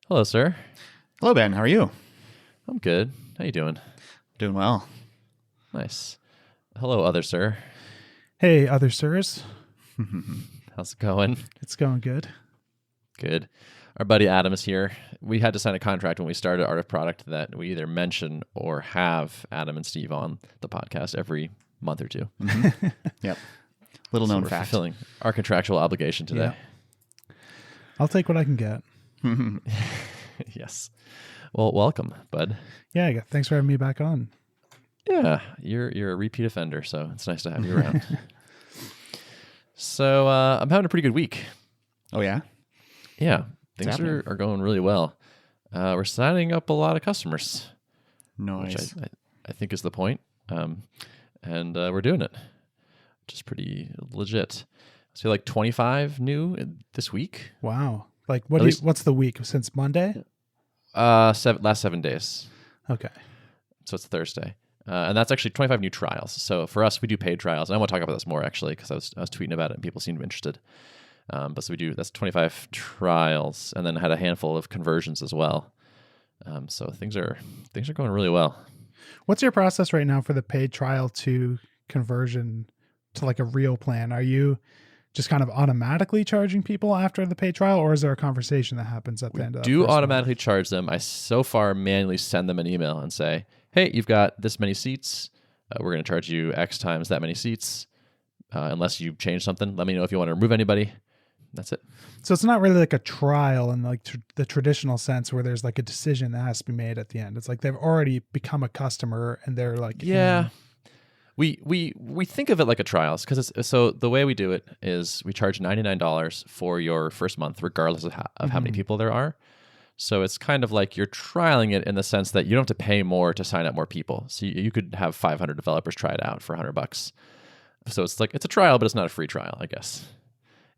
Hello, sir. Hello, Ben. How are you? I'm good. How you doing? Doing well. Nice. Hello, other sir. Hey, other sirs. How's it going? It's going good. Good. Our buddy Adam is here. We had to sign a contract when we started Art of Product that we either mention or have Adam and Steve on the podcast every month or two. Mm-hmm. Yep. Little known we're fact. fulfilling our contractual obligation today. Yeah. I'll take what I can get. Yes. Well, welcome, bud. Yeah, thanks for having me back on. Yeah, you're a repeat offender, so it's nice to have you around. So I'm having a pretty good week. Oh, yeah? Yeah, things are going really well. We're signing up a lot of customers. Nice. Which I think is the point. And we're doing it, which is pretty legit. So like 25 new this week. Wow. Like what's the week since Monday? Last 7 days. Okay. So it's Thursday. And that's actually 25 new trials. So for us, we do paid trials. And I want to talk about this more actually, because I was tweeting about it and people seemed interested. But so that's 25 trials, and then had a handful of conversions as well. So things are going really well. What's your process right now for the paid trial to conversion to like a real plan? Are you just kind of automatically charging people after the paid trial, or is there a conversation that happens at the end of that? Do automatically charge them. I so far manually send them an email and say, hey, you've got this many seats. We're going to charge you X times that many seats. Unless you change something, let me know if you want to remove anybody. That's it. So it's not really like a trial in like the traditional sense where there's like a decision that has to be made at the end. It's like they've already become a customer and they're like, yeah. We think of it like a trial because so the way we do it is we charge $99 for your first month, regardless of how many people there are. So it's kind of like you're trialing it in the sense that you don't have to pay more to sign up more people. So you could have 500 developers try it out for $100. So it's like it's a trial, but it's not a free trial, I guess.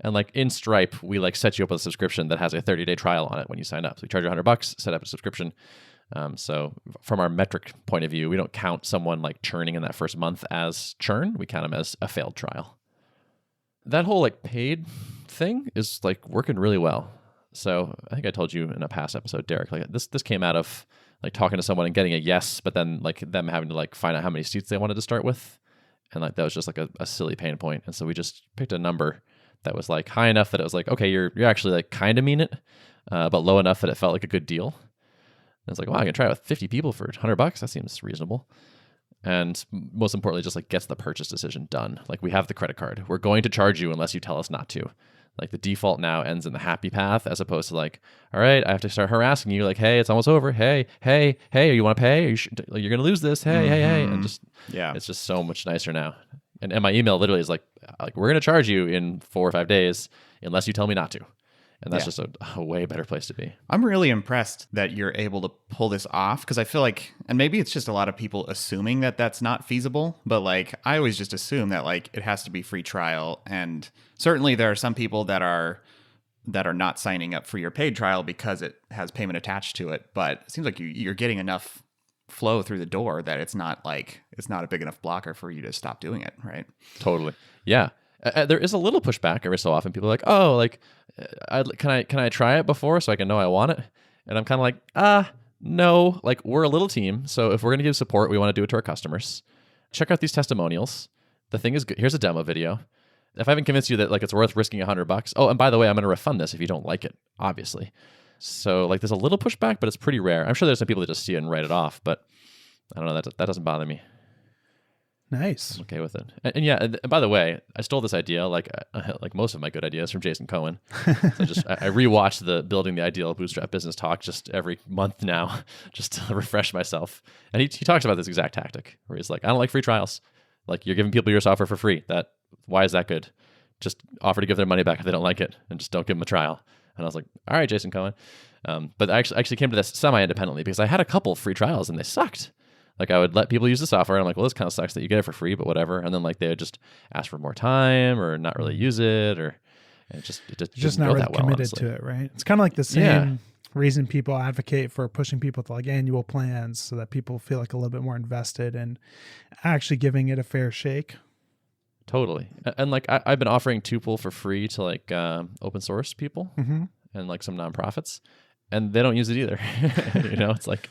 And like in Stripe, we like set you up with a subscription that has a 30-day trial on it when you sign up. So we charge you $100, set up a subscription. So from our metric point of view, we don't count someone like churning in that first month as churn. We count them as a failed trial. That whole like paid thing is like working really well. So I think I told you in a past episode, Derrick, like this came out of like talking to someone and getting a yes, but then like them having to like find out how many seats they wanted to start with. And like that was just like a silly pain point. And so we just picked a number that was like high enough that it was like, okay, you're actually like kind of mean it, but low enough that it felt like a good deal. And it's like, wow, I can try it with 50 people for $100. That seems reasonable. And most importantly, just like gets the purchase decision done. Like we have the credit card. We're going to charge you unless you tell us not to. Like the default now ends in the happy path as opposed to like, all right, I have to start harassing you. Like, hey, it's almost over. Hey, you want to pay? You're going to lose this. Hey. And just, yeah, it's just so much nicer now. And my email literally is like we're going to charge you in 4 or 5 days unless you tell me not to. And that's just a way better place to be. I'm really impressed that you're able to pull this off because I feel like, and maybe it's just a lot of people assuming that that's not feasible, but like I always just assume that like it has to be free trial. And certainly there are some people that are not signing up for your paid trial because it has payment attached to it. But it seems like you're getting enough flow through the door that it's not a big enough blocker for you to stop doing it, right? Totally. Yeah. There is a little pushback every so often. People are like, oh, like, can I try it before so I can know I want it? And I'm kind of like, no, like we're a little team. So if we're going to give support, we want to do it to our customers. Check out these testimonials. The thing is good. Here's a demo video. If I haven't convinced you that like it's worth risking $100. Oh, and by the way, I'm going to refund this if you don't like it, obviously. So like there's a little pushback, but it's pretty rare. I'm sure there's some people that just see it and write it off, but I don't know, that doesn't bother me. Nice. I'm okay with it. And yeah, and by the way, I stole this idea, like most of my good ideas, from Jason Cohen. So I rewatched the Building the Ideal Bootstrap Business talk just every month now, just to refresh myself. And he talks about this exact tactic where he's like, I don't like free trials. Like you're giving people your software for free. Why is that good? Just offer to give their money back if they don't like it, and just don't give them a trial. And I was like, all right, Jason Cohen. But I actually came to this semi-independently because I had a couple free trials and they sucked. Like I would let people use the software and I'm like, well, this kind of sucks that you get it for free, but whatever. And then like they would just ask for more time or not really use it, or it just not really committed to it, right? It's kind of like the same reason people advocate for pushing people to like annual plans so that people feel like a little bit more invested and actually giving it a fair shake. Totally. And like I've been offering Tuple for free to like open source people and like some nonprofits. and they don't use it either. It's like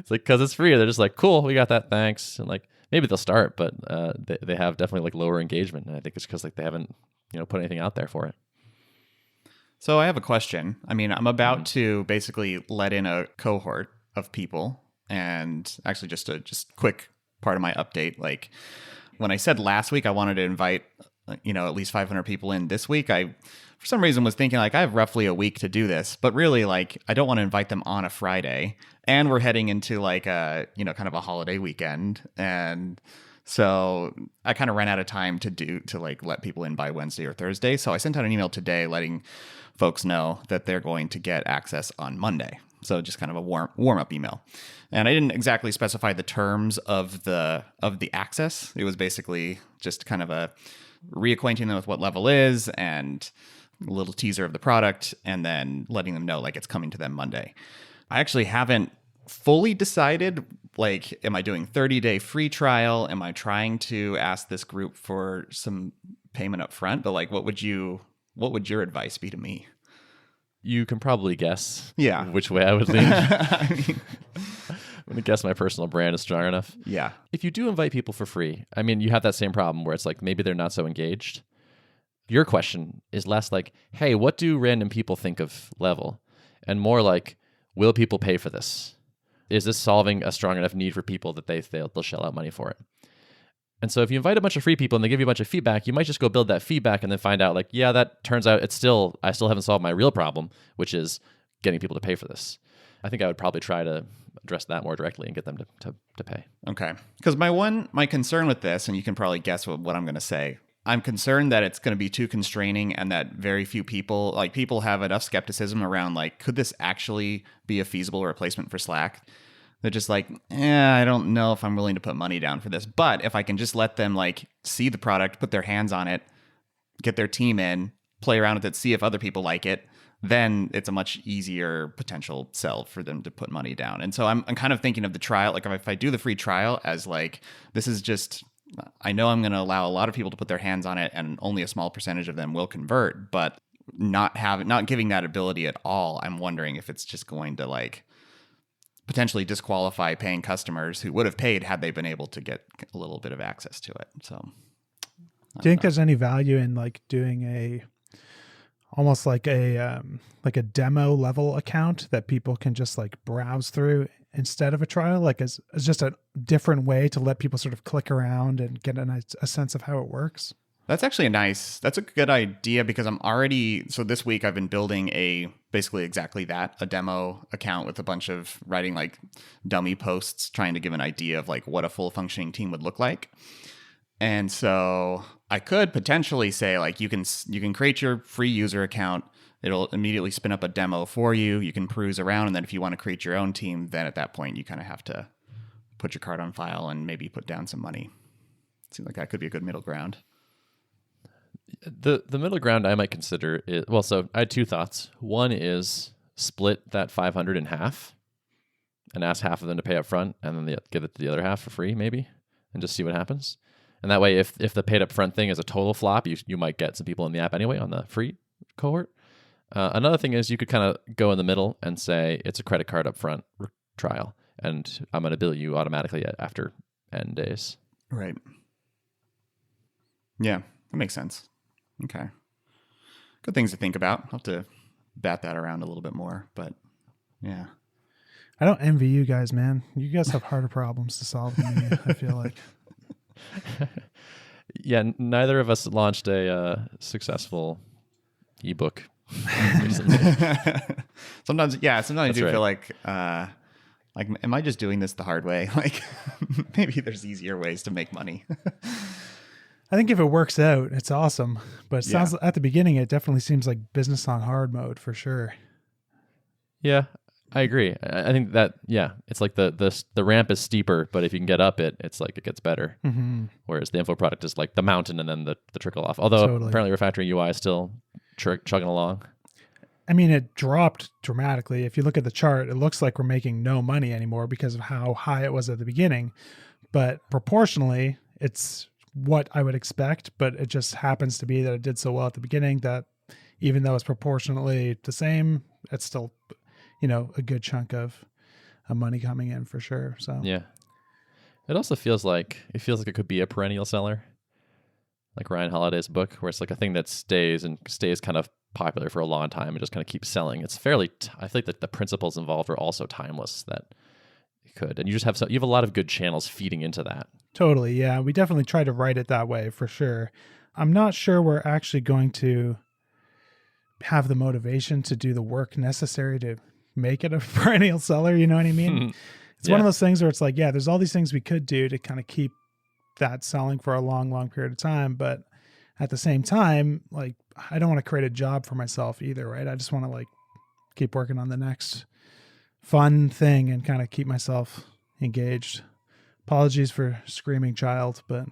because it's free, they're just like, cool, we got that, thanks. And like maybe they'll start, but they have definitely like lower engagement, and I think it's because like they haven't put anything out there for it. So I have a question. I mean, I'm about to basically let in a cohort of people, and actually just quick part of my update. Like when I said last week I wanted to invite at least 500 people in this week, I for some reason was thinking like I have roughly a week to do this, but really like I don't want to invite them on a Friday, and we're heading into like a kind of a holiday weekend, and so I kind of ran out of time to like let people in by Wednesday or Thursday. So I sent out an email today letting folks know that they're going to get access on Monday. So just kind of a warm up email. And I didn't exactly specify the terms of the access. It was basically just kind of a reacquainting them with what level is and a little teaser of the product, and then letting them know like it's coming to them Monday. I actually haven't fully decided, like, am I doing 30-day free trial? Am I trying to ask this group for some payment up front? But like, what would your advice be to me? You can probably guess which way I would lean. I mean, I'm going to guess my personal brand is strong enough. Yeah. If you do invite people for free, I mean, you have that same problem where it's like maybe they're not so engaged. Your question is less like, hey, what do random people think of level? And more like, will people pay for this? Is this solving a strong enough need for people that they'll shell out money for it? And so if you invite a bunch of free people and they give you a bunch of feedback, you might just go build that feedback and then find out like, yeah, that turns out I still haven't solved my real problem, which is getting people to pay for this. I think I would probably try to address that more directly and get them to pay. Okay. Because my concern with this, and you can probably guess what I'm going to say, I'm concerned that it's going to be too constraining and that very few people have enough skepticism around like, could this actually be a feasible replacement for Slack? They're just like, I don't know if I'm willing to put money down for this. But if I can just let them like see the product, put their hands on it, get their team in, play around with it, see if other people like it, then it's a much easier potential sell for them to put money down. And so I'm kind of thinking of the trial, like if I do the free trial as like, this is just, I know I'm going to allow a lot of people to put their hands on it and only a small percentage of them will convert, but not giving that ability at all, I'm wondering if it's just going to like potentially disqualify paying customers who would have paid had they been able to get a little bit of access to it. So do you think there's any value in like doing almost like a demo level account that people can just like browse through instead of a trial, like as just a different way to let people sort of click around and get a sense of how it works? That's actually that's a good idea, because so this week I've been building basically exactly that, a demo account with a bunch of writing like dummy posts, trying to give an idea of like what a full functioning team would look like. And so I could potentially say like, you can create your free user account. It'll immediately spin up a demo for you. You can peruse around. And then if you want to create your own team, then at that point you kind of have to put your card on file and maybe put down some money. Seems like that could be a good middle ground. The middle ground I might consider is, so I had two thoughts. One is split that 500 in half and ask half of them to pay up front, and then give it to the other half for free maybe, and just see what happens. And that way, if the paid up front thing is a total flop, you might get some people in the app anyway on the free cohort. Another thing is you could kind of go in the middle and say it's a credit card up front trial, and I'm going to bill you automatically after N days. Right. Yeah, that makes sense. Okay. Good things to think about. I'll have to bat that around a little bit more, but yeah. I don't envy you guys, man. You guys have harder problems to solve than me, I feel like. Yeah, neither of us launched a successful ebook recently. Sometimes I do right. feel like, am I just doing this the hard way? Like, maybe there's easier ways to make money. I think if it works out, it's awesome. But it sounds at the beginning, it definitely seems like business on hard mode for sure. Yeah, I agree. I think that, it's like the ramp is steeper, but if you can get up it, it's like it gets better. Mm-hmm. Whereas the info product is like the mountain and then the trickle off. Although apparently Refactoring UI is still chugging along. I mean, it dropped dramatically. If you look at the chart, it looks like we're making no money anymore because of how high it was at the beginning. But proportionally, it's what I would expect. But it just happens to be that it did so well at the beginning that even though it's proportionately the same, it's still a good chunk of money coming in for sure. So Yeah. It also feels like it could be a perennial seller, like Ryan Holiday's book, where it's like a thing that stays kind of popular for a long time and just kind of keeps selling. It's fairly, I think that the principles involved are also timeless that you could, and you have a lot of good channels feeding into that. Totally. Yeah. We definitely try to write it that way for sure. I'm not sure we're actually going to have the motivation to do the work necessary to make it a perennial seller. You know what I mean? It's one of those things where it's like, yeah, there's all these things we could do to kind of keep that selling for a long, long period of time. But at the same time, like, I don't want to create a job for myself either, right? I just want to like keep working on the next fun thing and kind of keep myself engaged. Apologies for screaming child, but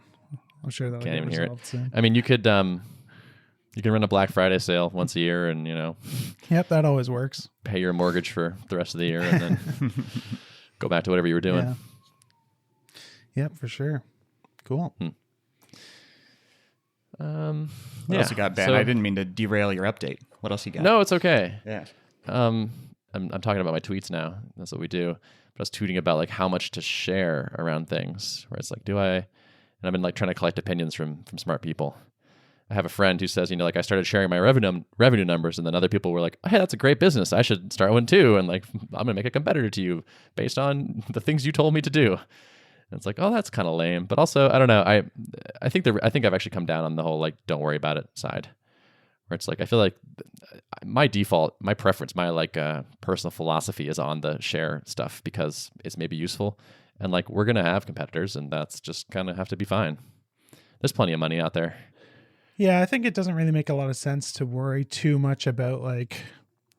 I'm sure that'll Can't get even hear resolved it. soon. I mean, you can run a Black Friday sale once a year and, Yep, that always works. pay your mortgage for the rest of the year and then go back to whatever you were doing. Yeah. Yep, for sure. Cool. What else you got, Ben? I didn't mean to derail your update. What else you got? No, it's okay. Yeah. I'm talking about my tweets now. That's what we do. But I was tweeting about like how much to share around things, where it's like, and I've been like trying to collect opinions from smart people. I have a friend who says, like I started sharing my revenue numbers, and then other people were like, hey, that's a great business. I should start one too. And like, I'm gonna make a competitor to you based on the things you told me to do. And it's like, oh, that's kind of lame. But also, I don't know. I think I've actually come down on the whole like don't worry about it side, where it's like I feel like my default, my preference, my like personal philosophy is on the share stuff because it's maybe useful, and like we're gonna have competitors, and that's just kind of have to be fine. There's plenty of money out there. Yeah, I think it doesn't really make a lot of sense to worry too much about like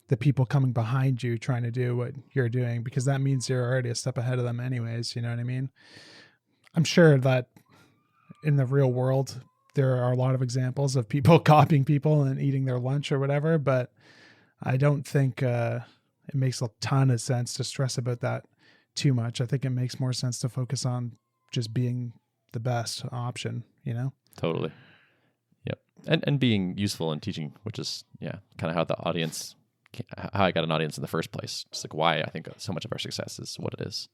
the people coming behind you trying to do what you're doing, because that means you're already a step ahead of them anyways. You know what I mean? I'm sure that in the real world, there are a lot of examples of people copying people and eating their lunch or whatever, but I don't think it makes a ton of sense to stress about that too much. I think it makes more sense to focus on just being the best option, Totally. Yep. And being useful and teaching, which is, kind of how I got an audience in the first place. Just like why I think so much of our success is what it is.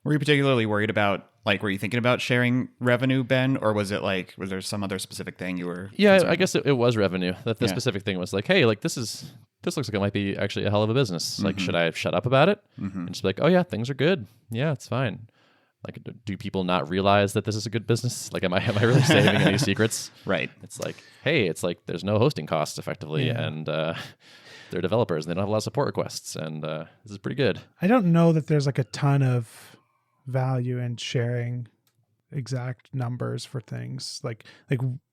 Were you particularly worried about, like, were you thinking about sharing revenue, Ben? Or was it like, was there some other specific thing you were? Yeah, I guess it was revenue. That the specific thing was like, hey, like this looks like it might be actually a hell of a business. Like, should I shut up about it? And just be like, oh yeah, things are good. Yeah, it's fine. Like, do people not realize that this is a good business? Like, am I really saving any secrets? Right. It's like, hey, it's like there's no hosting costs effectively, and they're developers and they don't have a lot of support requests, and this is pretty good. I don't know that there's like a ton of value in sharing exact numbers for things. Like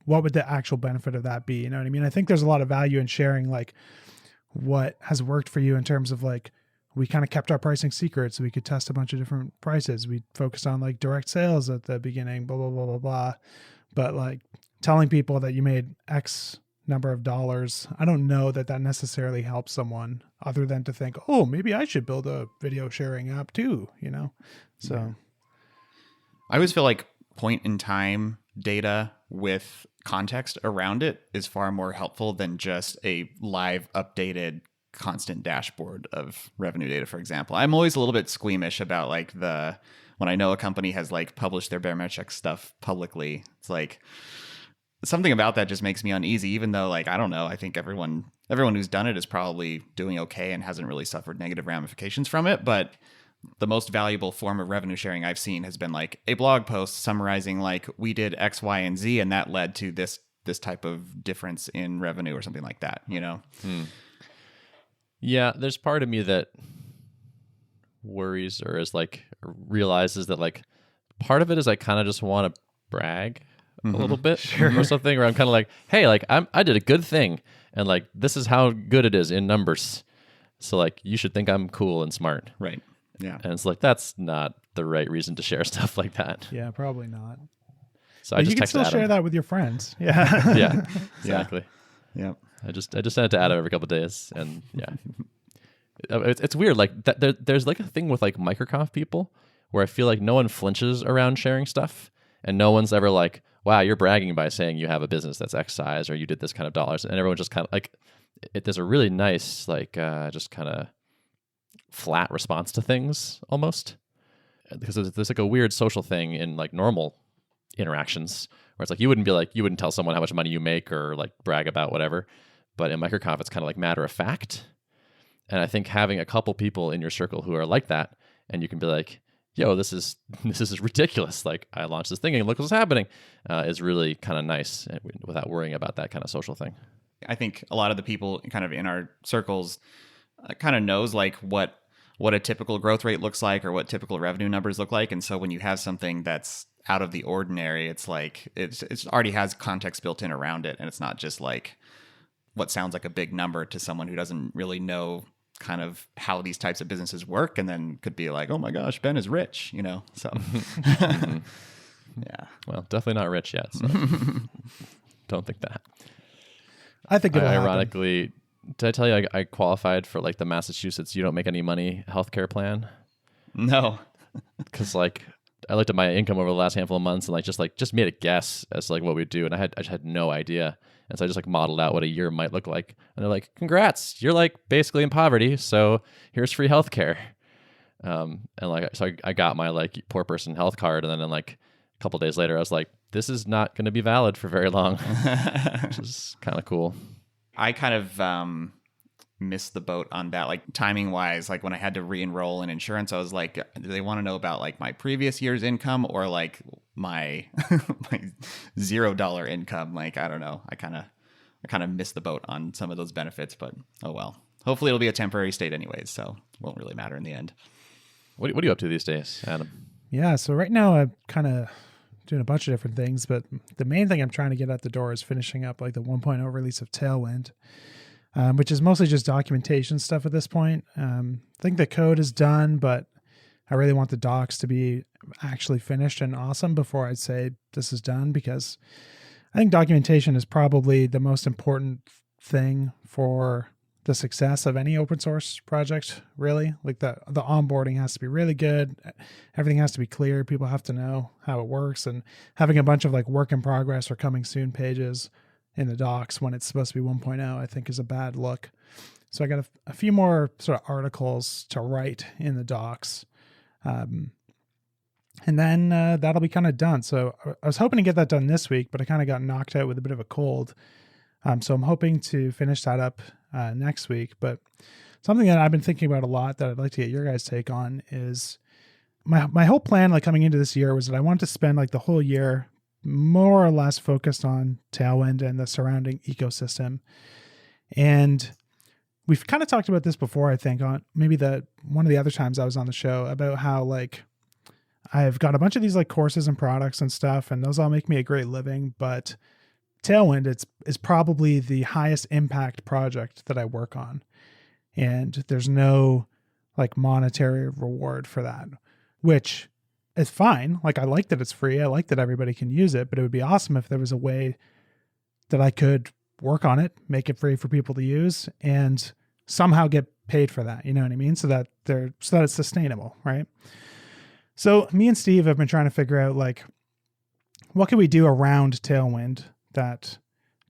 what would the actual benefit of that be? You know what I mean? I think there's a lot of value in sharing like what has worked for you in terms of like, we kind of kept our pricing secret so we could test a bunch of different prices. We focused on like direct sales at the beginning, blah, blah, blah, blah, blah. But like telling people that you made X number of dollars, I don't know that necessarily helps someone other than to think, oh, maybe I should build a video sharing app too, So I always feel like point in time data with context around it is far more helpful than just a live updated constant dashboard of revenue data, for example. I'm always a little bit squeamish about like when I know a company has like published their barometric stuff publicly. It's like something about that just makes me uneasy, even though like, I don't know, I think everyone who's done it is probably doing okay and hasn't really suffered negative ramifications from it. But the most valuable form of revenue sharing I've seen has been like a blog post summarizing like we did X, Y, and Z, and that led to this type of difference in revenue or something like that, Yeah, there's part of me that worries or is like realizes that like part of it is I kind of just want to brag a little bit or something, where I'm kind of like, hey, like I did a good thing, and like this is how good it is in numbers. So like you should think I'm cool and smart. Right. Yeah. And it's like that's not the right reason to share stuff like that. yeah, probably not. So I just you can texted still Adam. share that with your friends. Yeah. Yeah, exactly. Yeah. I just sent it to Adam every couple of days, and it's weird. Like there's like a thing with like microconf people where I feel like no one flinches around sharing stuff, and no one's ever like, "Wow, you're bragging by saying you have a business that's X size or you did this kind of dollars," and everyone just kind of like, there's a really nice like just kind of flat response to things almost, because there's like a weird social thing in like normal interactions where it's like you wouldn't tell someone how much money you make or like brag about whatever, but in MicroConf it's kind of like matter of fact. And I think having a couple people in your circle who are like that, and you can be like, yo, this is ridiculous, like I launched this thing and look what's happening, is really kind of nice without worrying about that kind of social thing. I think a lot of the people kind of in our circles kind of knows like what a typical growth rate looks like or what typical revenue numbers look like. And so when you have something that's out of the ordinary, it's like it's already has context built in around it. And it's not just like what sounds like a big number to someone who doesn't really know kind of how these types of businesses work, and then could be like, oh my gosh, Ben is rich, you know? So yeah. Well, definitely not rich yet. So don't think that. I think it'll ironically, did I tell you I qualified for like the Massachusetts you don't make any money healthcare plan? No. Because like I looked at my income over the last handful of months and like just made a guess as to like what we'd do, and I just had no idea. And so I just like modeled out what a year might look like. And they're like, congrats, you're like basically in poverty, so here's free healthcare. And like, so I got my like poor person health card, and then like a couple days later, I was like, this is not going to be valid for very long, which is kind of cool. I kind of missed the boat on that, like timing wise. Like when I had to re-enroll in insurance, I was like, do they want to know about like my previous year's income or like my my $0 income? Like, I don't know. I kind of missed the boat on some of those benefits, but oh well. Hopefully it'll be a temporary state anyways, so it won't really matter in the end. What are you up to these days, Adam? Yeah, so right now I'm kind of doing a bunch of different things, but the main thing I'm trying to get out the door is finishing up like the 1.0 release of Tailwind, which is mostly just documentation stuff at this point. I think the code is done, but I really want the docs to be actually finished and awesome before I'd say this is done, because I think documentation is probably the most important thing for the success of any open source project, really. Like the onboarding has to be really good. Everything has to be clear. People have to know how it works, and having a bunch of like work in progress or coming soon pages in the docs when it's supposed to be 1.0, I think is a bad look. So I got a few more sort of articles to write in the docs. And then that'll be kind of done. So I was hoping to get that done this week, but I kind of got knocked out with a bit of a cold. So I'm hoping to finish that up next week. But something that I've been thinking about a lot that I'd like to get your guys' take on is my whole plan, like coming into this year, was that I wanted to spend like the whole year more or less focused on Tailwind and the surrounding ecosystem. And we've kind of talked about this before, I think, on maybe one of the other times I was on the show, about how like I've got a bunch of these like courses and products and stuff, and those all make me a great living, but Tailwind is probably the highest impact project that I work on. And there's no like monetary reward for that, which is fine. Like I like that it's free. I like that everybody can use it, but it would be awesome if there was a way that I could work on it, make it free for people to use, and somehow get paid for that. You know what I mean? So that it's sustainable, right? So me and Steve have been trying to figure out like, what can we do around Tailwind that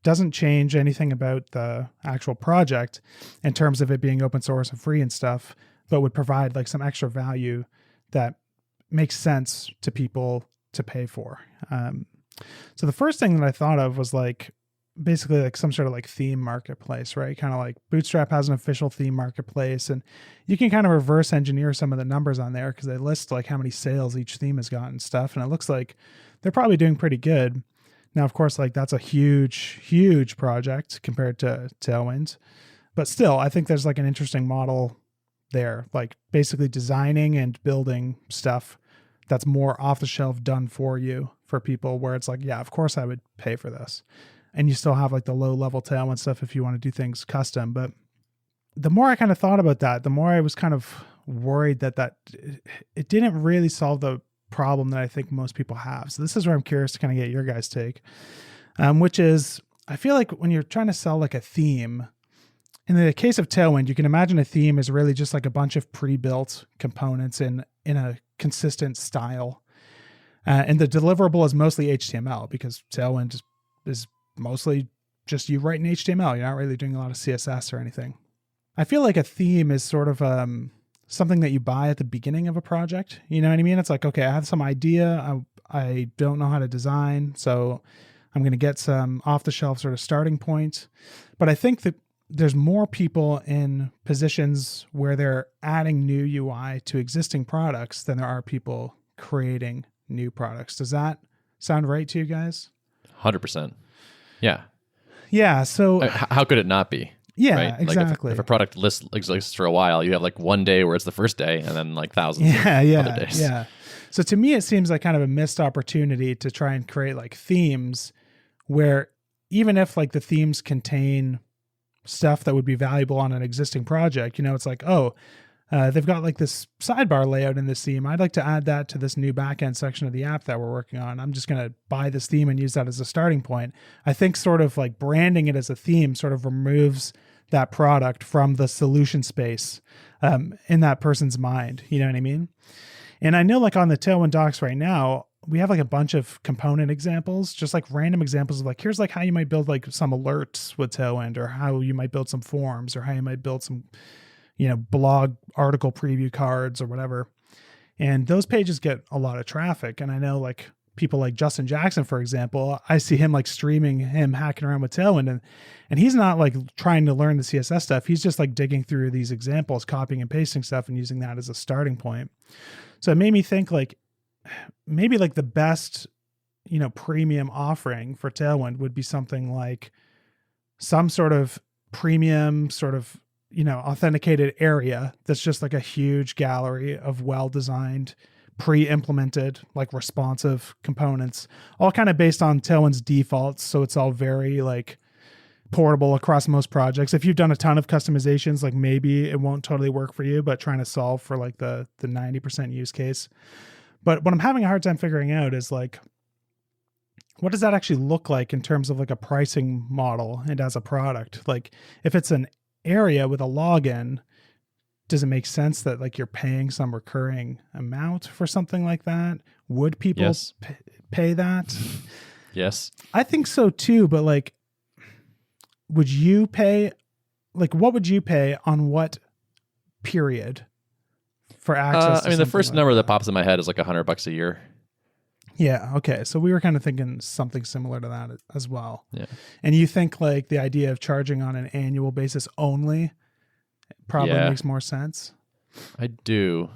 doesn't change anything about the actual project in terms of it being open source and free and stuff, but would provide like some extra value that makes sense to people to pay for. So the first thing that I thought of was like basically like some sort of like theme marketplace, right? Kind of like Bootstrap has an official theme marketplace, and you can kind of reverse engineer some of the numbers on there because they list like how many sales each theme has got and stuff. And it looks like they're probably doing pretty good. Now, of course, like that's a huge, huge project compared to Tailwind, but still, I think there's like an interesting model there, like basically designing and building stuff that's more off the shelf done for you for people where it's like, yeah, of course I would pay for this. And you still have like the low level Tailwind stuff if you want to do things custom. But the more I kind of thought about that, the more I was kind of worried that it didn't really solve the problem that I think most people have. So this is where I'm curious to kind of get your guys' take, which is I feel like when you're trying to sell like a theme, in the case of Tailwind, you can imagine a theme is really just like a bunch of pre-built components in a consistent style. And the deliverable is mostly HTML because Tailwind is mostly just you writing HTML. You're not really doing a lot of CSS or anything. I feel like a theme is sort of something that you buy at the beginning of a project. You know what I mean? It's like, okay, I have some idea. I don't know how to design, so I'm going to get some off-the-shelf sort of starting points. But I think that there's more people in positions where they're adding new UI to existing products than there are people creating new products. Does that sound right to you guys? 100%. Yeah. Yeah. So how could it not be? Yeah, right? exactly. Like if a product exists for a while, you have like one day where it's the first day and then like thousands of other days. Yeah. So to me, it seems like kind of a missed opportunity to try and create like themes where even if like the themes contain stuff that would be valuable on an existing project, it's like, they've got like this sidebar layout in this theme. I'd like to add that to this new backend section of the app that we're working on. I'm just going to buy this theme and use that as a starting point. I think sort of like branding it as a theme sort of removes that product from the solution space in that person's mind. You know what I mean? And I know like on the Tailwind docs right now, we have like a bunch of component examples, just like random examples of like, here's like how you might build like some alerts with Tailwind, or how you might build some forms, or how you might build some, blog article preview cards or whatever. And those pages get a lot of traffic. And I know like people like Justin Jackson, for example, I see him like streaming him hacking around with Tailwind, and he's not like trying to learn the CSS stuff. He's just like digging through these examples, copying and pasting stuff and using that as a starting point. So it made me think like maybe like the best, premium offering for Tailwind would be something like some sort of premium sort of, authenticated area that's just like a huge gallery of well-designed, pre-implemented, like responsive components, all kind of based on Tailwind's defaults. So it's all very like portable across most projects. If you've done a ton of customizations, like maybe it won't totally work for you, but trying to solve for like the 90% use case. But what I'm having a hard time figuring out is like, what does that actually look like in terms of like a pricing model and as a product? Like if it's an area with a login, does it make sense that like you're paying some recurring amount for something like that? Would people pay that? Yes. I think so too. But like, would you pay, like what would you pay on what period for access? I mean, the first number that pops in my head is like $100 a year. Yeah. Okay. So we were kind of thinking something similar to that as well. Yeah. And you think like the idea of charging on an annual basis only probably makes more sense? I do.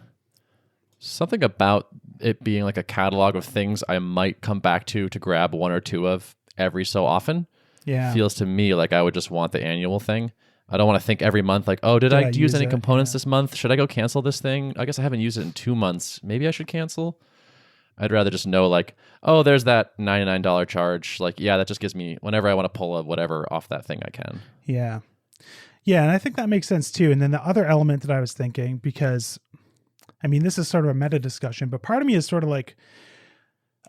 Something about it being like a catalog of things I might come back to grab one or two of every so often. Yeah. Feels to me like I would just want the annual thing. I don't want to think every month like, oh, did I use any components this month? Should I go cancel this thing? I guess I haven't used it in 2 months. Maybe I should cancel. I'd rather just know like, oh, there's that $99 charge. Like, yeah, that just gives me whenever I want to pull a whatever off that thing I can. Yeah. Yeah. And I think that makes sense too. And then the other element that I was thinking, because I mean, this is sort of a meta discussion, but part of me is sort of like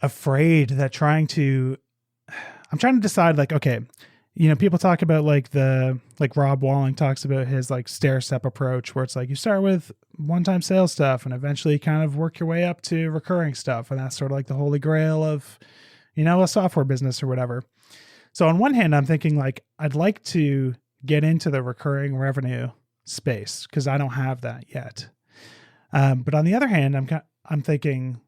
afraid that I'm trying to decide like, okay, people talk about like Rob Walling talks about his like stairstep approach, where it's like you start with one-time sales stuff and eventually kind of work your way up to recurring stuff. And that's sort of like the holy grail of, a software business or whatever. So on one hand, I'm thinking like, I'd like to get into the recurring revenue space because I don't have that yet. But on the other hand, I'm thinking,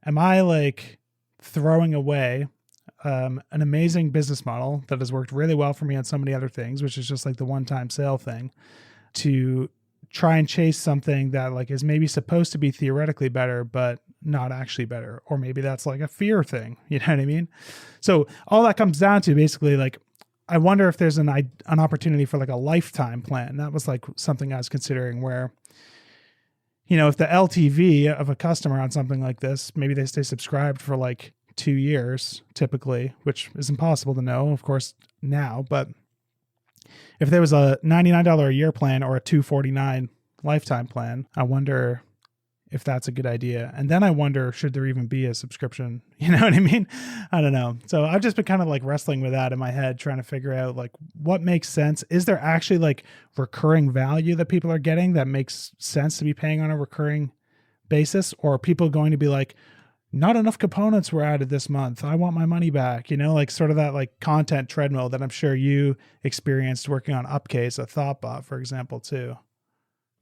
am I like throwing away an amazing business model that has worked really well for me on so many other things, which is just like the one-time sale thing, to try and chase something that like is maybe supposed to be theoretically better, but not actually better. Or maybe that's like a fear thing. You know what I mean? So all that comes down to basically like, I wonder if there's an opportunity for like a lifetime plan. That was like something I was considering where, if the LTV of a customer on something like this, maybe they stay subscribed for like 2 years typically, which is impossible to know, of course, now. But if there was a $99 a year plan or a $249 lifetime plan, I wonder if that's a good idea. And then I wonder, should there even be a subscription? You know what I mean? I don't know. So I've just been kind of like wrestling with that in my head, trying to figure out like what makes sense. Is there actually like recurring value that people are getting that makes sense to be paying on a recurring basis? Or are people going to be like, not enough components were added this month, I want my money back, like sort of that like content treadmill that I'm sure you experienced working on Upcase, a Thoughtbot, for example, too.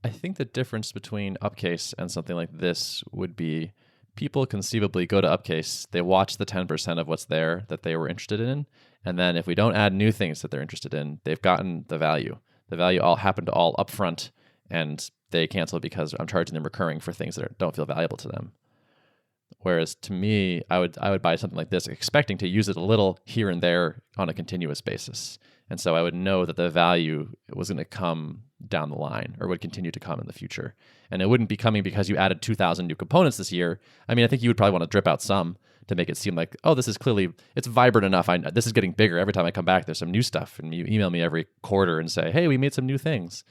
I think the difference between Upcase and something like this would be people conceivably go to Upcase, they watch the 10% of what's there that they were interested in, and then if we don't add new things that they're interested in, they've gotten the value. The value all happened all upfront, and they cancel because I'm charging them recurring for things that don't feel valuable to them. Whereas to me, I would buy something like this expecting to use it a little here and there on a continuous basis. And so I would know that the value was going to come down the line or would continue to come in the future. And it wouldn't be coming because you added 2,000 new components this year. I mean, I think you would probably want to drip out some to make it seem like, oh, this is clearly, it's vibrant enough. This is getting bigger. Every time I come back, there's some new stuff. And you email me every quarter and say, hey, we made some new things,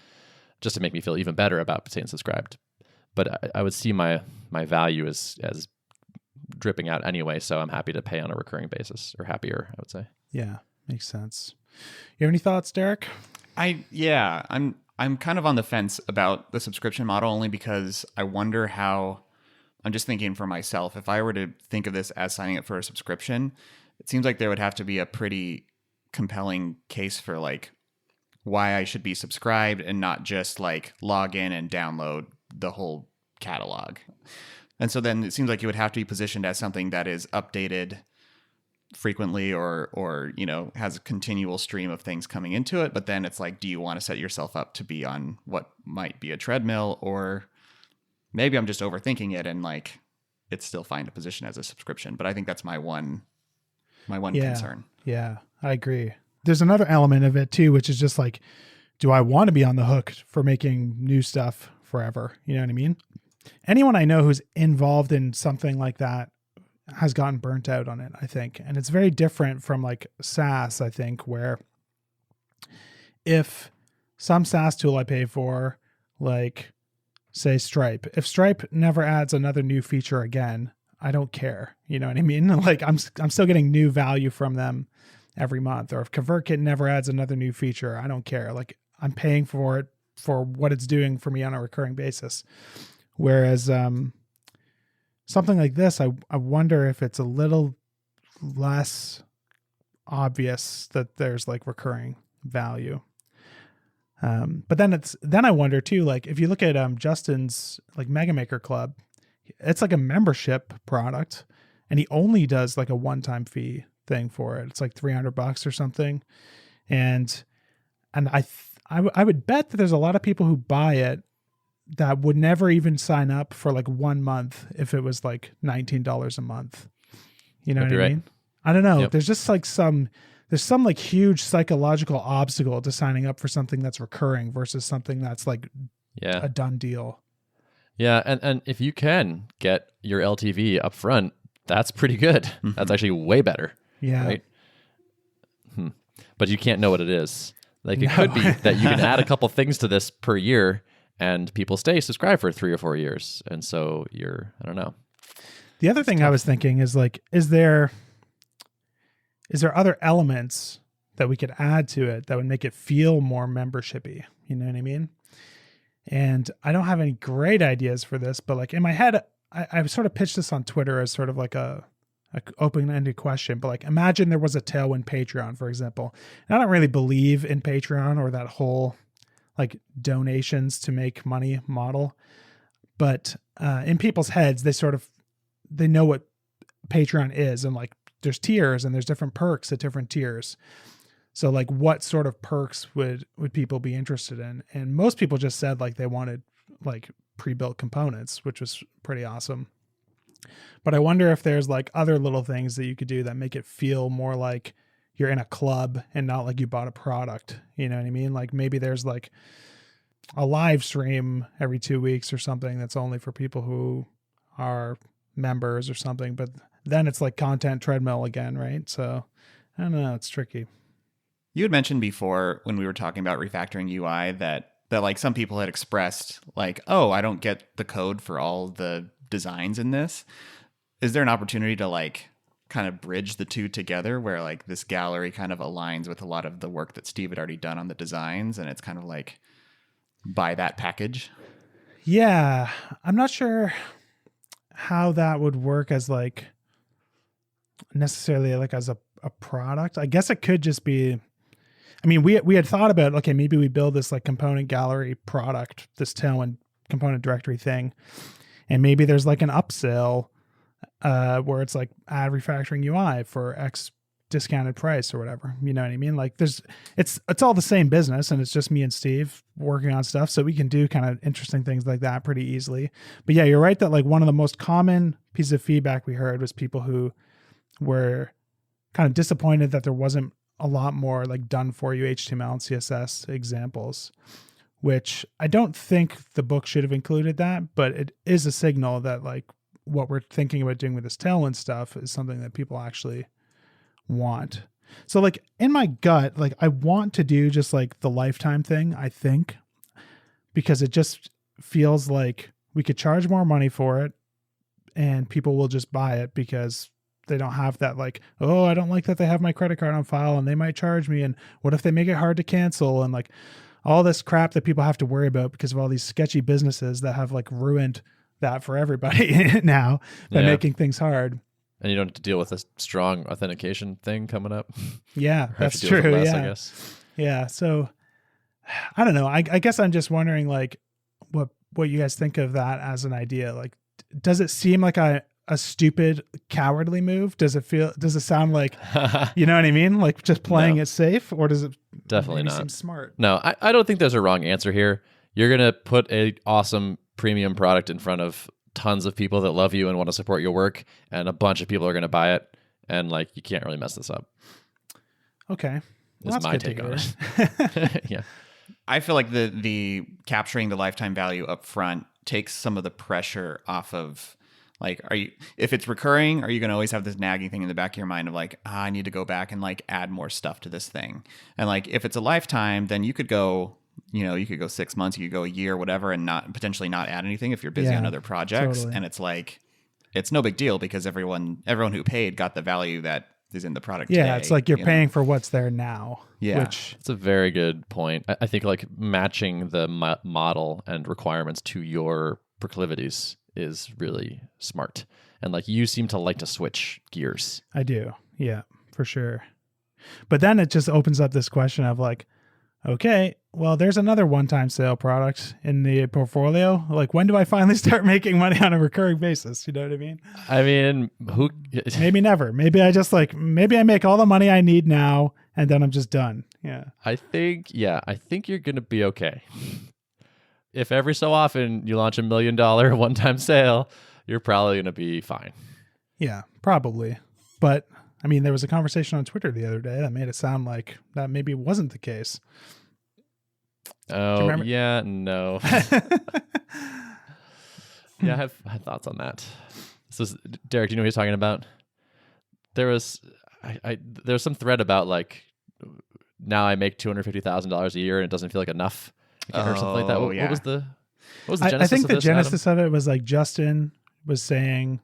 just to make me feel even better about staying subscribed. But I would see my value as dripping out anyway. So I'm happy to pay on a recurring basis, or happier, I would say. Yeah, makes sense. You have any thoughts, Derrick? I'm kind of on the fence about the subscription model, only because I wonder how, I'm just thinking for myself, if I were to think of this as signing up for a subscription, it seems like there would have to be a pretty compelling case for like why I should be subscribed and not just like log in and download the whole catalog. And so then it seems like it would have to be positioned as something that is updated frequently or has a continual stream of things coming into it. But then it's like, do you want to set yourself up to be on what might be a treadmill, or maybe I'm just overthinking it and like it's still fine to position as a subscription. But I think that's my one concern. Yeah, I agree. There's another element of it too, which is just like, do I want to be on the hook for making new stuff forever? You know what I mean? Anyone I know who's involved in something like that has gotten burnt out on it, I think. And it's very different from like SaaS, I think, where if some SaaS tool I pay for, like say Stripe, if Stripe never adds another new feature again, I don't care. You know what I mean? Like I'm still getting new value from them every month. Or if ConvertKit never adds another new feature, I don't care. Like I'm paying for it for what it's doing for me on a recurring basis. Whereas something like this, I wonder if it's a little less obvious that there's like recurring value. But then I wonder too, like if you look at Justin's like Mega Maker Club, it's like a membership product, and he only does like a one-time fee thing for it. It's like $300 or something, and I would bet that there's a lot of people who buy it that would never even sign up for like 1 month if it was like $19 a month. You know what I mean? I don't know. Yep. There's just like there's some like huge psychological obstacle to signing up for something that's recurring versus something that's like a done deal. Yeah. And if you can get your LTV up front, that's pretty good. Mm-hmm. That's actually way better. Yeah. Right. But you can't know what it is. Like it could be that you can add a couple things to this per year and people stay subscribed for 3 or 4 years. And so I don't know. The other thing I was thinking is like, is there other elements that we could add to it that would make it feel more membership-y? You know what I mean? And I don't have any great ideas for this, but like in my head, I sort of pitched this on Twitter as sort of like a open-ended question, but like imagine there was a Tailwind Patreon, for example. And I don't really believe in Patreon or that whole like donations to make money model, but in people's heads, they know what Patreon is, and like there's tiers and there's different perks at different tiers. So like what sort of perks would people be interested in? And most people just said like they wanted like pre-built components, which was pretty awesome. But I wonder if there's like other little things that you could do that make it feel more like you're in a club and not like you bought a product. You know what I mean? Like maybe there's like a live stream every 2 weeks or something that's only for people who are members or something, but then it's like content treadmill again, right? So I don't know, it's tricky. You had mentioned before when we were talking about refactoring UI that like some people had expressed like, oh, I don't get the code for all the designs in this. Is there an opportunity to like kind of bridge the two together where like this gallery kind of aligns with a lot of the work that Steve had already done on the designs, and it's kind of like buy that package? Yeah, I'm not sure how that would work as like necessarily like as a product. I guess it could just be, I mean, we had thought about, okay, maybe we build this like component gallery product, this Tailwind component directory thing, and maybe there's like an upsell where it's like add refactoring UI for X discounted price or whatever. You know what I mean? Like it's all the same business, and it's just me and Steve working on stuff, so we can do kind of interesting things like that pretty easily. But yeah, you're right that like one of the most common pieces of feedback we heard was people who were kind of disappointed that there wasn't a lot more like done for you HTML and CSS examples, which I don't think the book should have included that, but it is a signal that like what we're thinking about doing with this Tailwind stuff is something that people actually want. So like in my gut, like I want to do just like the lifetime thing, I think, because it just feels like we could charge more money for it and people will just buy it because they don't have that like, oh, I don't like that they have my credit card on file and they might charge me. And what if they make it hard to cancel? And like all this crap that people have to worry about because of all these sketchy businesses that have like ruined that for everybody now by making things hard. And you don't have to deal with a strong authentication thing coming up. Yeah, that's true. Less, yeah. I guess. Yeah. So I don't know. I guess I'm just wondering like what you guys think of that as an idea. Like, does it seem like a stupid, cowardly move? Does it sound like, you know what I mean? Like just playing it safe, or does it definitely not seem smart? No, I don't think there's a wrong answer here. You're going to put a awesome premium product in front of tons of people that love you and want to support your work, and a bunch of people are going to buy it, and like you can't really mess this up. Okay. Well, that's my take on it. Yeah. I feel like the capturing the lifetime value up front takes some of the pressure off of like, if it's recurring, are you going to always have this nagging thing in the back of your mind of like, I need to go back and like add more stuff to this thing. And like, if it's a lifetime, then you could go 6 months, you could go a year, whatever, and potentially not add anything if you're busy on other projects. Totally. And it's like, it's no big deal because everyone who paid got the value that is in the product today. It's like you're paying for what's there now. Yeah. Which it's a very good point. I think like matching the model and requirements to your proclivities is really smart. And like you seem to like to switch gears. I do. Yeah, for sure. But then it just opens up this question of like, okay, well, there's another one-time sale product in the portfolio. Like, when do I finally start making money on a recurring basis? You know what I mean? I mean, maybe never. Maybe I just maybe I make all the money I need now and then I'm just done. Yeah. I think you're going to be okay. If every so often you launch $1 million one-time sale, you're probably going to be fine. Yeah, probably. But I mean, there was a conversation on Twitter the other day that made it sound like that maybe wasn't the case. Oh, yeah, no. Yeah, I have thoughts on that. So, Derrick, do you know what he's talking about? There was some thread about like, now I make $250,000 a year and it doesn't feel like enough, or something like that. What was the genesis? I think of the this, genesis Adam? of it was like Justin was saying.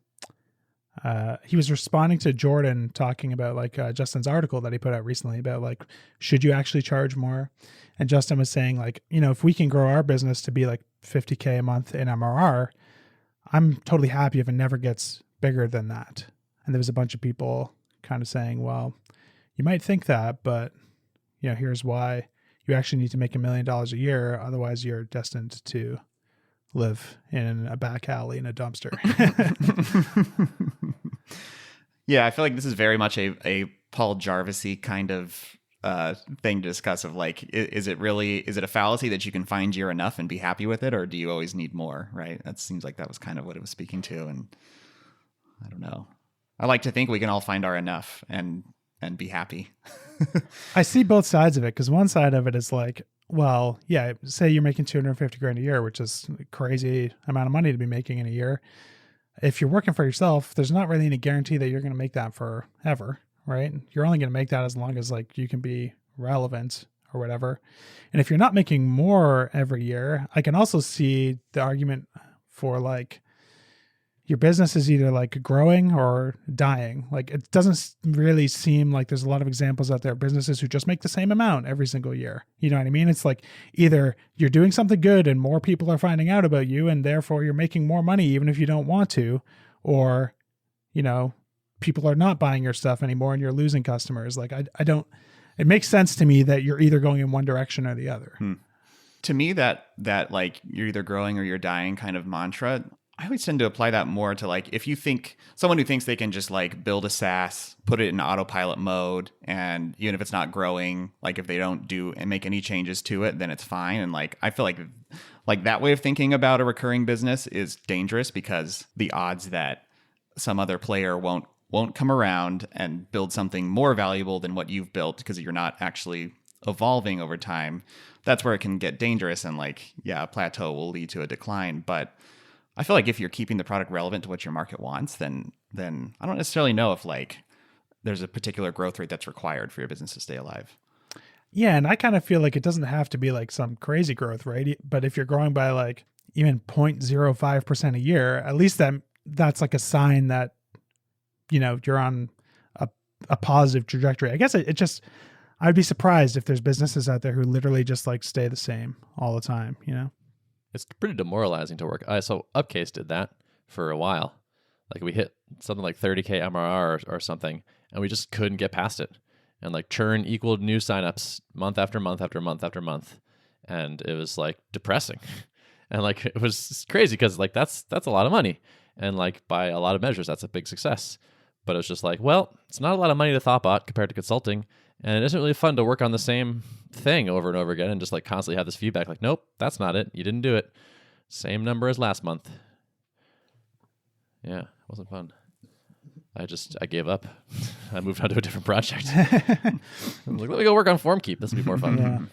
He was responding to Jordan talking about like Justin's article that he put out recently about like, should you actually charge more? And Justin was saying like, if we can grow our business to be like $50K a month in MRR, I'm totally happy if it never gets bigger than that. And there was a bunch of people kind of saying, well, you might think that, but here's why you actually need to make $1 million a year. Otherwise you're destined to live in a back alley in a dumpster. Yeah, I feel like this is very much a Paul Jarvis-y kind of thing to discuss of like, is it a fallacy that you can find you're enough and be happy with it, or do you always need more, right? That seems like that was kind of what it was speaking to, and I don't know. I like to think we can all find our enough and be happy. I see both sides of it, because one side of it is like, well, yeah, say you're making $250,000 a year, which is a crazy amount of money to be making in a year. If you're working for yourself, there's not really any guarantee that you're going to make that forever, right? You're only going to make that as long as like you can be relevant or whatever. And if you're not making more every year, I can also see the argument for like, your business is either like growing or dying. Like it doesn't really seem like there's a lot of examples out there of businesses who just make the same amount every single year. You know what I mean? It's like either you're doing something good and more people are finding out about you and therefore you're making more money even if you don't want to, or, people are not buying your stuff anymore and you're losing customers. Like it it makes sense to me that you're either going in one direction or the other. To me, that like you're either growing or you're dying kind of mantra, I always tend to apply that more to like, if you think someone who thinks they can just like build a SaaS, put it in autopilot mode, and even if it's not growing, like if they don't do and make any changes to it, then it's fine. And like, I feel like that way of thinking about a recurring business is dangerous, because the odds that some other player won't come around and build something more valuable than what you've built because you're not actually evolving over time, that's where it can get dangerous. And like, yeah, a plateau will lead to a decline. But I feel like if you're keeping the product relevant to what your market wants, then I don't necessarily know if like there's a particular growth rate that's required for your business to stay alive. Yeah, and I kind of feel like it doesn't have to be like some crazy growth rate, but if you're growing by like even 0.05% a year, at least that's like a sign that, you know, you're on a positive trajectory. I guess I'd be surprised if there's businesses out there who literally just like stay the same all the time, you know? It's pretty demoralizing to work. So Upcase did that for a while. Like we hit something like 30K MRR or something, and we just couldn't get past it. And like churn equaled new signups month after month after month after month. And it was like depressing. And like it was crazy because like that's a lot of money. And like by a lot of measures, that's a big success. But it was just like, well, it's not a lot of money to Thoughtbot compared to consulting. And it isn't really fun to work on the same thing over and over again and just like constantly have this feedback like, nope, that's not it. You didn't do it. Same number as last month. Yeah, it wasn't fun. I gave up. I moved on to a different project. I'm like, let me go work on FormKeep. This will be more fun.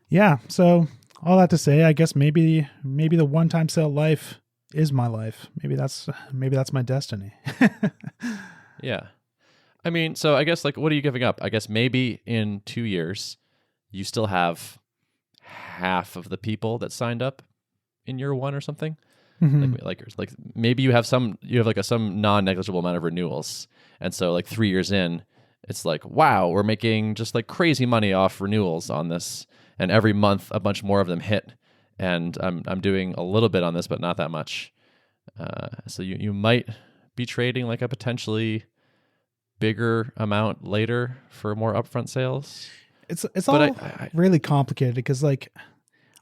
Yeah. So all that to say, I guess maybe the one-time sale life is my life. Maybe that's my destiny. Yeah. I mean, so I guess like, what are you giving up? I guess maybe in 2 years, you still have half of the people that signed up in year one or something. Mm-hmm. Like maybe you have some non-negligible amount of renewals. And so like 3 years in, it's like, wow, we're making just like crazy money off renewals on this. And every month a bunch more of them hit. And I'm doing a little bit on this, but not that much. So you might be trading like a potentially bigger amount later for more upfront sales. It's all really complicated because like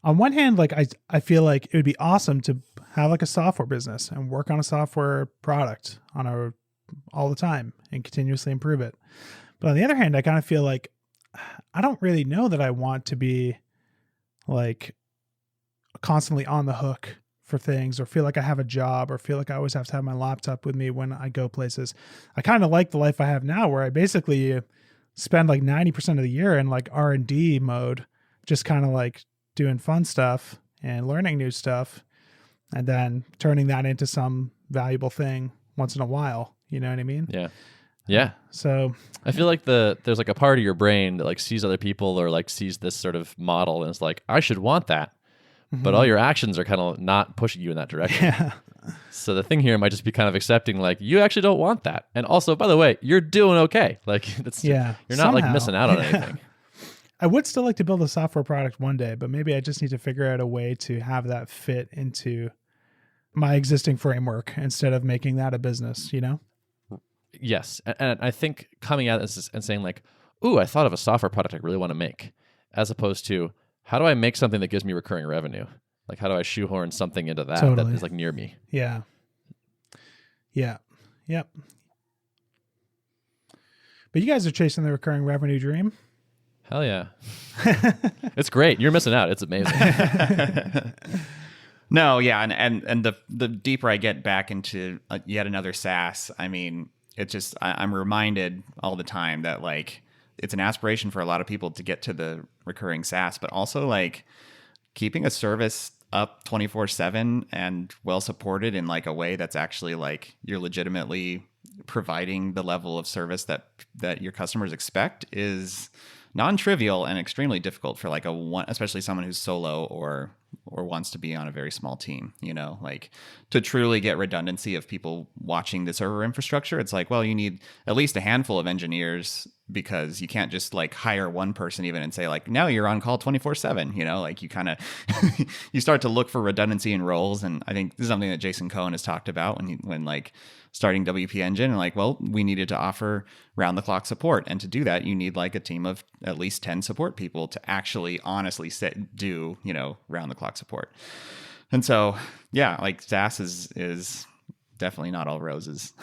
on one hand, like I feel like it would be awesome to have like a software business and work on a software product all the time and continuously improve it. But on the other hand, I kind of feel like I don't really know that I want to be like constantly on the hook for things or feel like I have a job or feel like I always have to have my laptop with me when I go places. I kind of like the life I have now where I basically spend like 90% of the year in like R&D mode, just kind of like doing fun stuff and learning new stuff and then turning that into some valuable thing once in a while. You know what I mean? Yeah. Yeah. So I feel like there's like a part of your brain that like sees other people or like sees this sort of model and it's like, I should want that. But all your actions are kind of not pushing you in that direction. Yeah. So the thing here might just be kind of accepting like you actually don't want that. And also, by the way, you're doing okay. Like you're not like missing out on anything. I would still like to build a software product one day, but maybe I just need to figure out a way to have that fit into my existing framework instead of making that a business, you know? Yes. And I think coming at this and saying like, ooh, I thought of a software product I really want to make, as opposed to how do I make something that gives me recurring revenue? Like how do I shoehorn something into that that is like near me? Yeah. Yeah. Yep. But you guys are chasing the recurring revenue dream. Hell yeah. It's great. You're missing out. It's amazing. No, yeah, and the deeper I get back into yet another SaaS, I mean, it just I'm reminded all the time that like it's an aspiration for a lot of people to get to the recurring SaaS, but also like keeping a service up 24/7 and well supported in like a way that's actually like you're legitimately providing the level of service that your customers expect is non-trivial and extremely difficult for like especially someone who's solo or wants to be on a very small team, you know, like to truly get redundancy of people watching the server infrastructure. It's like, well, you need at least a handful of engineers because you can't just like hire one person even and say like, now you're on call 24/7, you know, like you kind of, you start to look for redundancy in roles. And I think this is something that Jason Cohen has talked about when like starting WP Engine and like, well, we needed to offer round the clock support. And to do that, you need like a team of at least 10 support people to actually honestly do, you know, round the clock support. And so, yeah, like SaaS is definitely not all roses.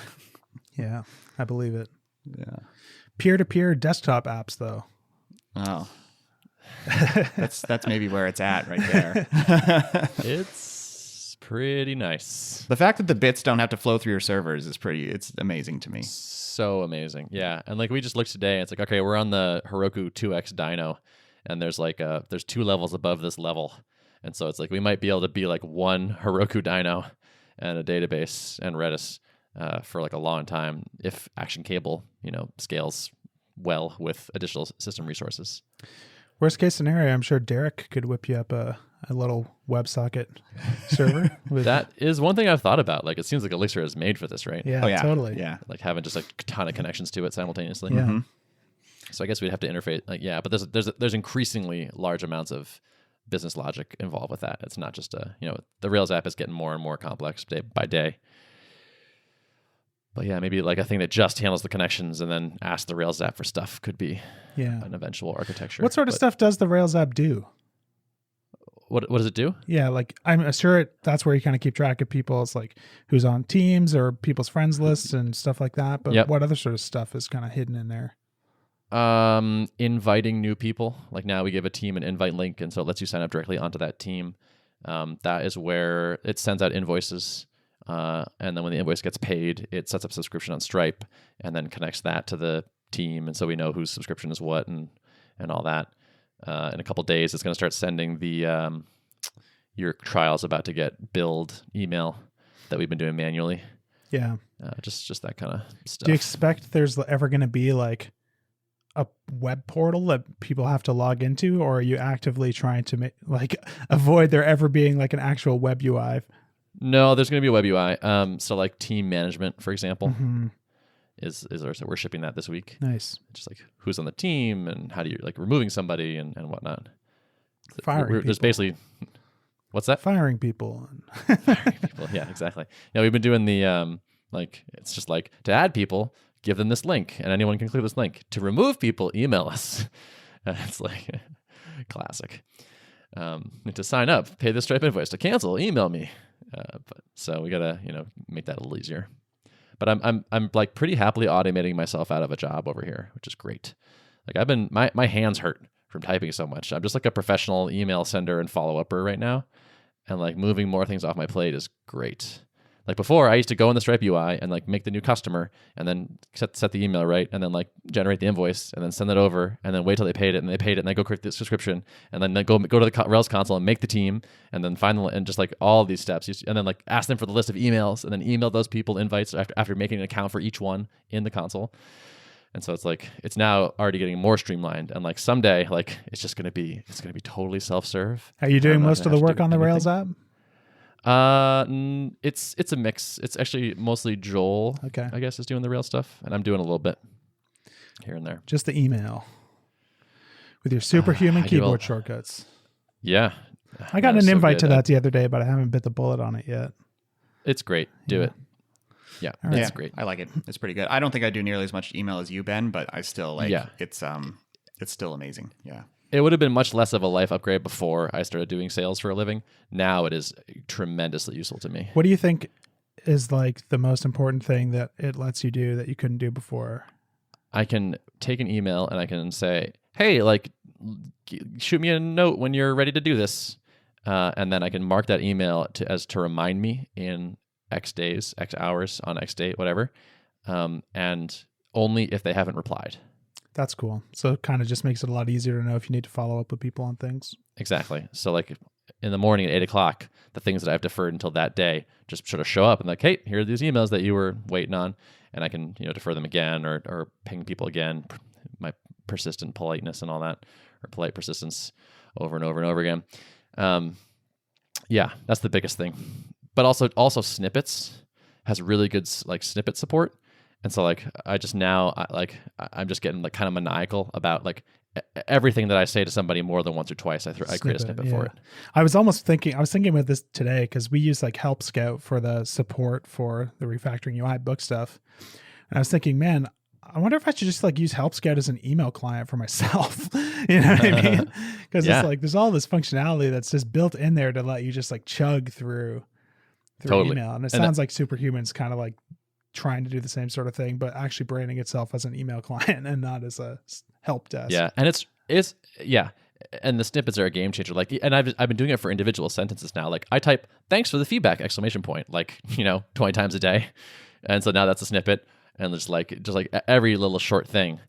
Yeah, I believe it. Yeah. Peer-to-peer desktop apps, though. Oh, that's maybe where it's at right there. It's pretty nice. The fact that the bits don't have to flow through your servers it's amazing to me. So amazing. Yeah. And like we just looked today and it's like, okay, we're on the Heroku 2X dyno and there's like there's 2 levels above this level. And so it's like we might be able to be like one Heroku dyno and a database and Redis for like a long time if Action Cable, you know, scales well with additional system resources. Worst case scenario, I'm sure Derrick could whip you up a little WebSocket server. That is one thing I've thought about. Like it seems like Elixir is made for this, right? Yeah, Oh, yeah. totally. Yeah. Like having just like a ton of connections to it simultaneously. Yeah. Mm-hmm. So I guess we'd have to interface. Like, yeah, but there's increasingly large amounts of business logic involved with that. It's not just the Rails app is getting more and more complex day by day. But yeah, maybe like a thing that just handles the connections and then asks the Rails app for stuff could be an eventual architecture. What sort of stuff does the Rails app do? What does it do? Yeah, like I'm sure that's where you kind of keep track of people. It's like who's on teams or people's friends lists and stuff like that. But what other sort of stuff is kind of hidden in there? Inviting new people. Like now we give a team an invite link, and so it lets you sign up directly onto that team. That is where it sends out invoices. And then when the invoice gets paid, it sets up subscription on Stripe and then connects that to the team. And so we know whose subscription is what and all that. In a couple days, it's going to start sending the your trial's about to get billed email that we've been doing manually. Yeah. Just that kind of stuff. Do you expect there's ever going to be like a web portal that people have to log into, or are you actively trying to avoid there ever being like an actual web UI? No, there's going to be a web UI. So like team management, for example, is we're shipping that this week. Nice. Just like who's on the team and how do you like removing somebody and whatnot. Firing people. There's basically, what's that? Firing people. Firing people. Yeah, exactly. Yeah, we've been doing the it's just like to add people, give them this link, and anyone can click this link. To remove people, email us. It's like classic. To sign up, pay the Stripe invoice. To cancel, email me. So we gotta make that a little easier. But I'm like pretty happily automating myself out of a job over here, which is great. Like I've been my hands hurt from typing so much. I'm just like a professional email sender and follow-upper right now, and like moving more things off my plate is great. Like before, I used to go in the Stripe UI and like make the new customer and then set the email right and then like generate the invoice and then send it over and then wait till they paid it and then go create the subscription and then go to the Rails console and make the team and then and just like all of these steps and then like ask them for the list of emails and then email those people invites after making an account for each one in the console. And so it's like it's now already getting more streamlined and like someday like it's gonna be totally self-serve. Are you doing most of the work on the Rails app? It's a mix. It's actually mostly Joel, okay, I guess, is doing the Rails stuff, and I'm doing a little bit here and there. Just the email with your superhuman keyboard shortcuts. Yeah. I got an invite to that the other day, but I haven't bit the bullet on it yet. It's great. Do it. Yeah, it's great. I like it. It's pretty good. I don't think I do nearly as much email as you, Ben, but I still it's still amazing. Yeah. It would have been much less of a life upgrade before I started doing sales for a living. Now it is tremendously useful to me. What do you think is like the most important thing that it lets you do that you couldn't do before? I can take an email and I can say, hey, like shoot me a note when you're ready to do this. And then I can mark that email to remind me in X days, X hours on X date, whatever. And only if they haven't replied. That's cool. So it kind of just makes it a lot easier to know if you need to follow up with people on things. Exactly. So like in the morning at 8:00, the things that I've deferred until that day just sort of show up and like, hey, here are these emails that you were waiting on. And I can, defer them again or ping people again, my persistent politeness and all that, or polite persistence over and over and over again. Yeah, that's the biggest thing. But also snippets has really good like snippet support. And so like I just now I'm just getting like kind of maniacal about like everything that I say to somebody more than once or twice. I create a snippet for it. I was thinking about this today because we use like Help Scout for the support for the Refactoring UI book stuff. And I was thinking, man, I wonder if I should just like use Help Scout as an email client for myself. You know what I mean? Because it's like there's all this functionality that's just built in there to let you just like chug through email. And it sounds like Superhuman's kind of like trying to do the same sort of thing, but actually branding itself as an email client and not as a help desk. Yeah, and it's and the snippets are a game changer. Like, and I've been doing it for individual sentences now. Like I type "thanks for the feedback!" like 20 times a day, and so now that's a snippet. And just like every little short thing,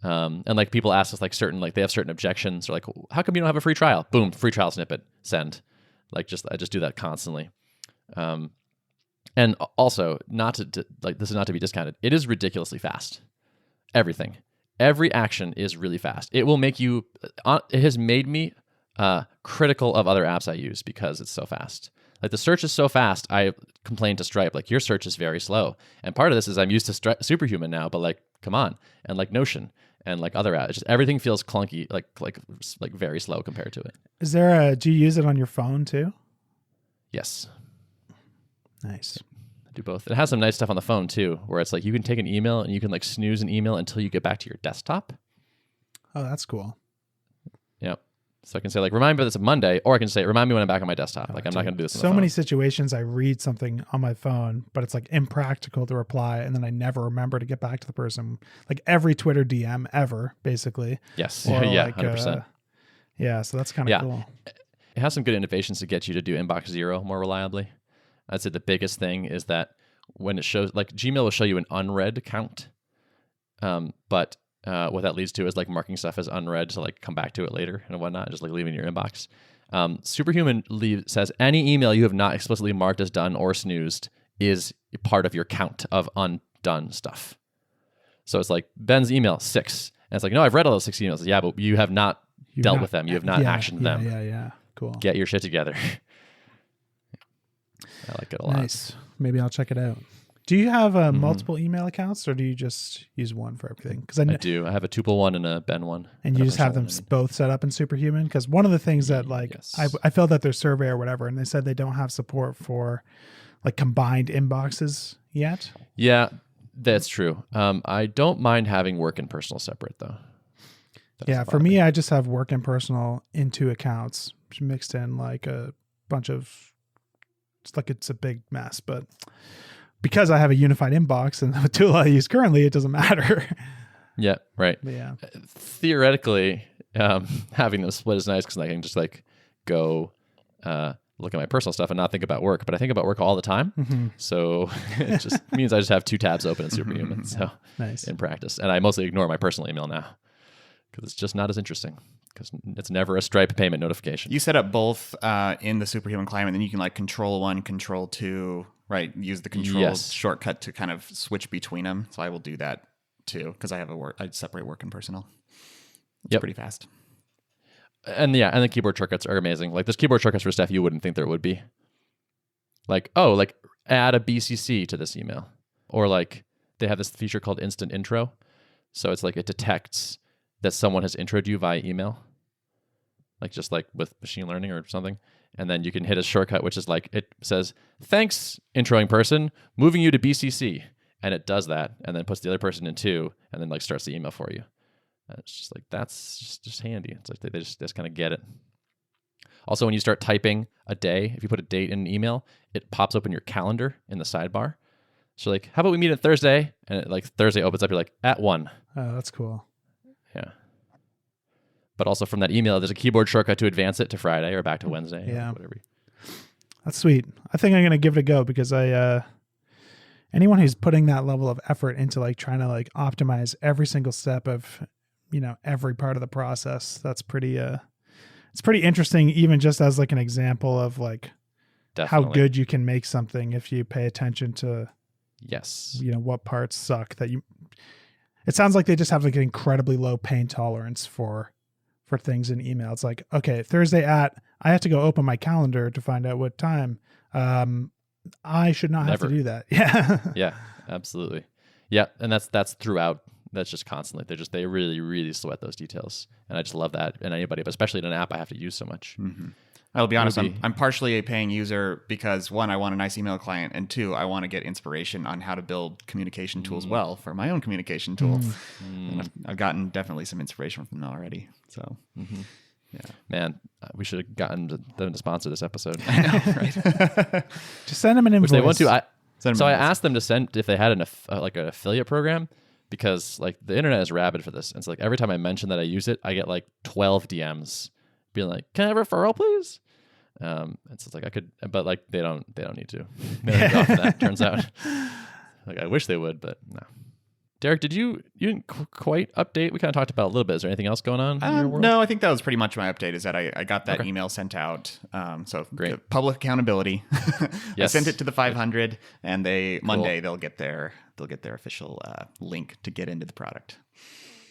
and like people ask us like they have certain objections or like, how come you don't have a free trial? Boom, free trial snippet, send. I just do that constantly. And also, this is not to be discounted. It is ridiculously fast. Every action is really fast. It will make you. It has made me critical of other apps I use because it's so fast. Like the search is so fast. I complained to Stripe, like your search is very slow. And part of this is I'm used to Superhuman now, but like, come on, and like Notion and like other apps, just everything feels clunky, like very slow compared to it. Do you use it on your phone too? Yes. Nice. I do both. It has some nice stuff on the phone too, where it's like you can take an email and you can like snooze an email until you get back to your desktop. Oh, that's cool. Yep. So I can say like, remind me that it's a Monday, or I can say, remind me when I'm back on my desktop. Like I'm not going to do this on the phone. So many situations I read something on my phone, but it's like impractical to reply. And then I never remember to get back to the person. Like every Twitter DM ever, basically. Yes. Or yeah. like, 100%. Yeah. So that's kind of cool. It has some good innovations to get you to do inbox zero more reliably. I'd say the biggest thing is that when it shows, like Gmail will show you an unread count. But what that leads to is like marking stuff as unread to like come back to it later and whatnot, just like leaving your inbox. Superhuman says any email you have not explicitly marked as done or snoozed is part of your count of undone stuff. So it's like Ben's email 6, and it's like, no, I've read all those 6 emails. Yeah, but you have not dealt with them. You have not actioned them. Yeah. Cool. Get your shit together. I like it a lot. Nice. Maybe I'll check it out. Do you have multiple email accounts, or do you just use one for everything? Because I do. I have a Tuple one and a Ben one. And you just have them both set up in Superhuman? Because one of the things that like I filled out their survey or whatever, and they said they don't have support for like combined inboxes yet. Yeah, that's true. I don't mind having work and personal separate though. For me, I just have work and personal in 2 accounts mixed in like a bunch of. It's a big mess, but because I have a unified inbox and the tool I use currently, it doesn't matter. Yeah, right. But yeah. Theoretically, having them split is nice because I can just like go look at my personal stuff and not think about work. But I think about work all the time, so it just means I just have 2 tabs open in Superhuman. So nice in practice, and I mostly ignore my personal email now because it's just not as interesting. Because it's never a Stripe payment notification. You set up both in the Superhuman client, and then you can like control 1, control 2, right? Use the control shortcut to kind of switch between them. So I will do that too because I separate work and personal. It's pretty fast. And the keyboard shortcuts are amazing. Like there's keyboard shortcuts for stuff you wouldn't think there would be. Like add a BCC to this email, or like they have this feature called instant intro. So it's like it detects that someone has introed you via email, like just like with machine learning or something. And then you can hit a shortcut, which is like, it says, thanks, introing person, moving you to BCC. And it does that, and then puts the other person in 2, and then like starts the email for you. And it's just like, that's just handy. It's like they just kind of get it. Also, when you start typing a day, if you put a date in an email, it pops open your calendar in the sidebar. So like, how about we meet on Thursday? And it, like Thursday opens up, you're like, at 1. Oh, that's cool. Yeah. But also from that email, there's a keyboard shortcut to advance it to Friday or back to Wednesday. Yeah. Or whatever. That's sweet. I think I'm going to give it a go because anyone who's putting that level of effort into like trying to like optimize every single step of, every part of the process, that's pretty, it's pretty interesting, even just as like an example of like how good you can make something if you pay attention to, what parts suck it sounds like they just have like an incredibly low pain tolerance for things in email. It's like, okay, Thursday I have to go open my calendar to find out what time. I should not have to do that. Yeah. Yeah, absolutely. Yeah, and that's throughout. That's just constantly. They really, really sweat those details, and I just love that in anybody, but especially in an app I have to use so much. I'll be honest, I'm partially a paying user because, one, I want a nice email client, and two, I want to get inspiration on how to build communication tools well for my own communication tool. And I've gotten definitely some inspiration from them already. So, yeah. Man, we should have gotten them to sponsor this episode. I know, right? Just send them an invoice. Which they want to. Send them So an I invoice. asked them to send if they had an affiliate program, because like the internet is rabid for this. And so like every time I mention that I use it, I get like 12 DMs being like, "Can I have a referral, please?" And so it's like I could, but like they don't need to. They don't go off that. Turns out, like I wish they would, but no. Derrick, you didn't quite update? We kind of talked about it a little bit. Is there anything else going on in your world? No, I think that was pretty much my update. Is that I got that email sent out. So Great. Public accountability. I Yes. sent it to the 500, and Monday they'll get their official link to get into the product.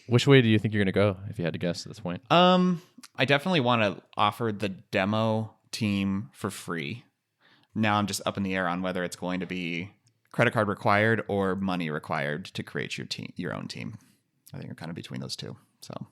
Which way do you think you're going to go, if you had to guess at this point? I definitely want to offer the demo team for free. Now I'm just up in the air on whether it's going to be credit card required or money required to create your own team. I think I'm kind of between those two. So,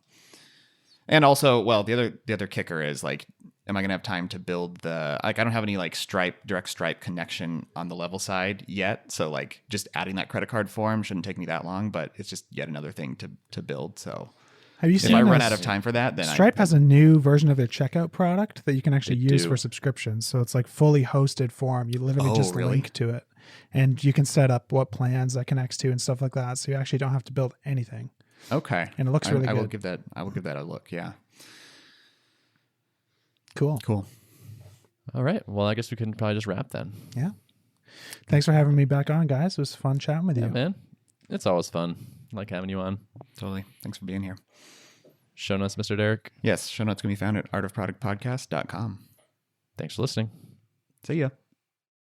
and also, well, the other kicker is like, am I going to have time to build I don't have any like direct Stripe connection on the level side yet. So like just adding that credit card form shouldn't take me that long, but it's just yet another thing to build. So Have you if seen I run out of time for that, then Stripe has a new version of their checkout product that you can actually They use do. for subscriptions. So it's like fully hosted form. You literally just really? link to it, and you can set up what plans that connects to and stuff like that. So you actually don't have to build anything. Okay. And it looks really I will good. give that a look. Yeah. Cool. All right. Well, I guess we can probably just wrap then. Yeah. Thanks for having me back on, guys. It was fun chatting with Yeah, you. man. It's always fun. I like having you on. Totally. Thanks for being here. Show notes, Mr. Derrick. Yes. Show notes can be found at artofproductpodcast.com. Thanks for listening. See ya.